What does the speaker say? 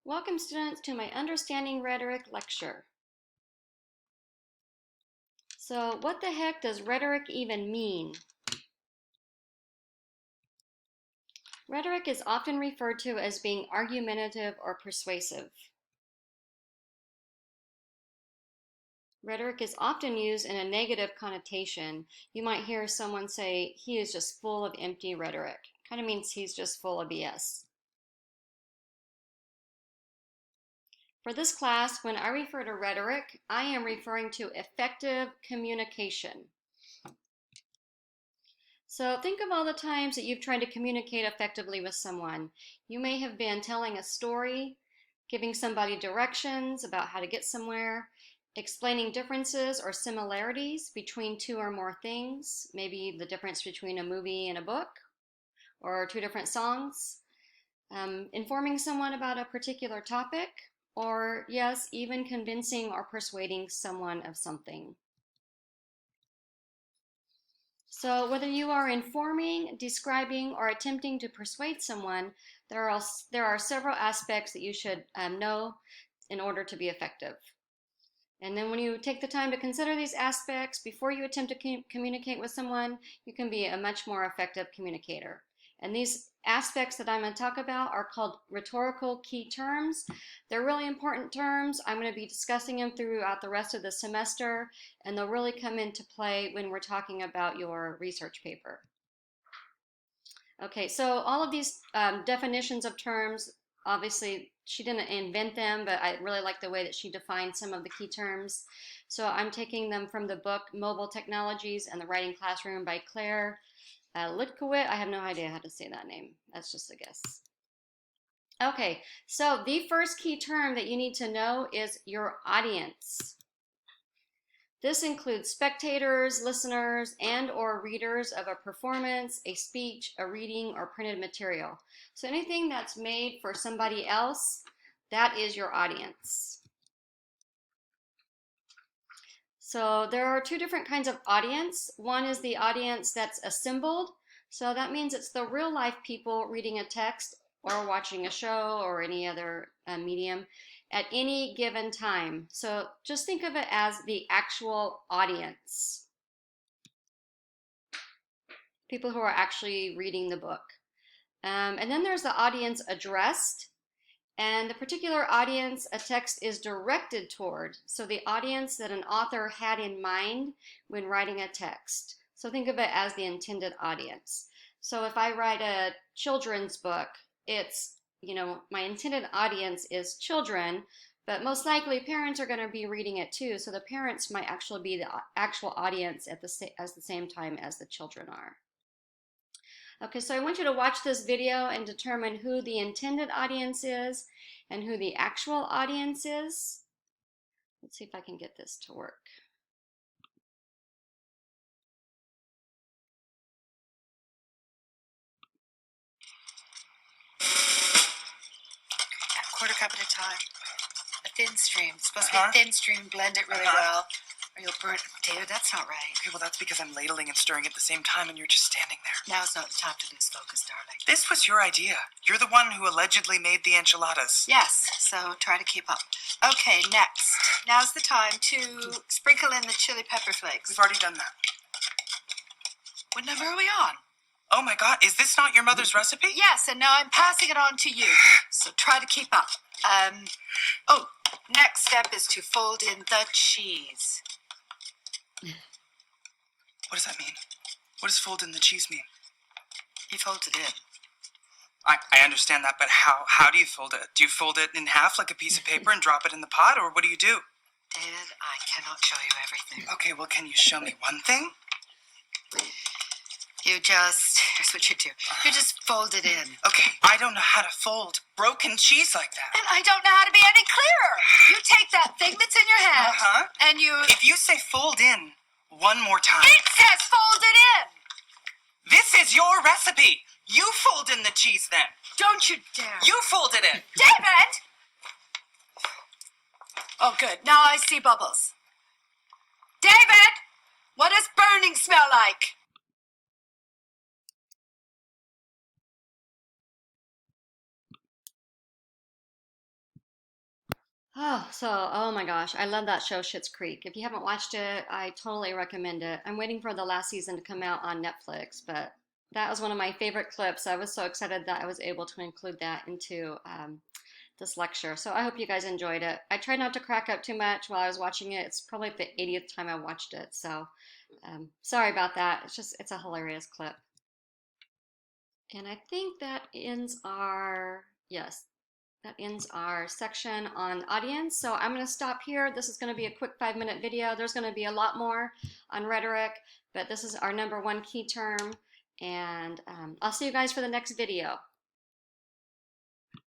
Welcome students to my Understanding Rhetoric lecture. So what the heck does rhetoric even mean? Rhetoric is often referred to as being argumentative or persuasive. Rhetoric is often used in a negative connotation. You might hear someone say, he is just full of empty rhetoric. Kind of means he's just full of BS. For this class, when I refer to rhetoric, I am referring to effective communication. So think of all the times that you've tried to communicate effectively with someone. You may have been telling a story, giving somebody directions about how to get somewhere, explaining differences or similarities between two or more things, maybe the difference between a movie and a book, or two different songs, informing someone about a particular topic, or yes, even convincing or persuading someone of something. So whether you are informing, describing, or attempting to persuade someone, there are several aspects that you should know in order to be effective. And then when you take the time to consider these aspects before you attempt to communicate with someone, you can be a much more effective communicator. And these aspects that I'm going to talk about are called rhetorical key terms. They're really important terms. I'm going to be discussing them throughout the rest of the semester, and they'll really come into play when we're talking about your research paper. Okay, so all of these definitions of terms, obviously she didn't invent them, but I really like the way that she defined some of the key terms. So I'm taking them from the book Mobile Technologies and the Writing Classroom by Claire Litkowit. I have no idea how to say that name. That's just a guess. Okay, so the first key term that you need to know is your audience. This includes spectators, listeners, and or readers of a performance, a speech, a reading, or printed material. So anything that's made for somebody else, that is your audience. So there are two different kinds of audience. One is the audience that's assembled. So that means it's the real life people reading a text or watching a show or any other medium at any given time. So just think of it as the actual audience. People who are actually reading the book. And then there's the audience addressed. And the particular audience a text is directed toward. So the audience that an author had in mind when writing a text. So think of it as the intended audience. So if I write a children's book, it's, my intended audience is children, but most likely parents are going to be reading it too. So the parents might actually be the actual audience at the same time as the children are. Okay, so I want you to watch this video and determine who the intended audience is and who the actual audience is. Let's see if I can get this to work. A quarter cup at a time. A thin stream. It's supposed to be a thin stream. Blend it really well, or you'll burn it. David, that's not right. Okay, well, that's because I'm ladling and stirring at the same time, and you're just standing there. Now's not the time to lose focus, darling. This was your idea. You're the one who allegedly made the enchiladas. Yes, so try to keep up. Okay, next. Now's the time to sprinkle in the chili pepper flakes. We've already done that. What number are we on? Oh my God, is this not your mother's recipe? Yes, and now I'm passing it on to you. So try to keep up. Next step is to fold in the cheese. What does that mean? What does fold in the cheese mean? He folds it in. I understand that, but how do you fold it? Do you fold it in half like a piece of paper and drop it in the pot, or what do you do? David, I cannot show you everything. Okay, well, can you show me one thing? Here's what you do. You just fold it in. Okay, I don't know how to fold broken cheese like that. And I don't know how to be any clearer. You take that thing that's in your hand, and you... If you say fold in one more time... It says fold it in! This is your recipe! You fold in the cheese then! Don't you dare! You fold it in! David! Oh, good. Now I see bubbles. David! What does burning smell like? Oh my gosh, I love that show, Schitt's Creek. If you haven't watched it, I totally recommend it. I'm waiting for the last season to come out on Netflix, but that was one of my favorite clips. I was so excited that I was able to include that into this lecture. So I hope you guys enjoyed it. I tried not to crack up too much while I was watching it. It's probably the 80th time I watched it, so sorry about that. It's a hilarious clip. And I think that ends our, yes, that ends our section on audience. So I'm going to stop here. This is going to be a quick 5-minute video. There's going to be a lot more on rhetoric, but this is our number one key term. And I'll see you guys for the next video.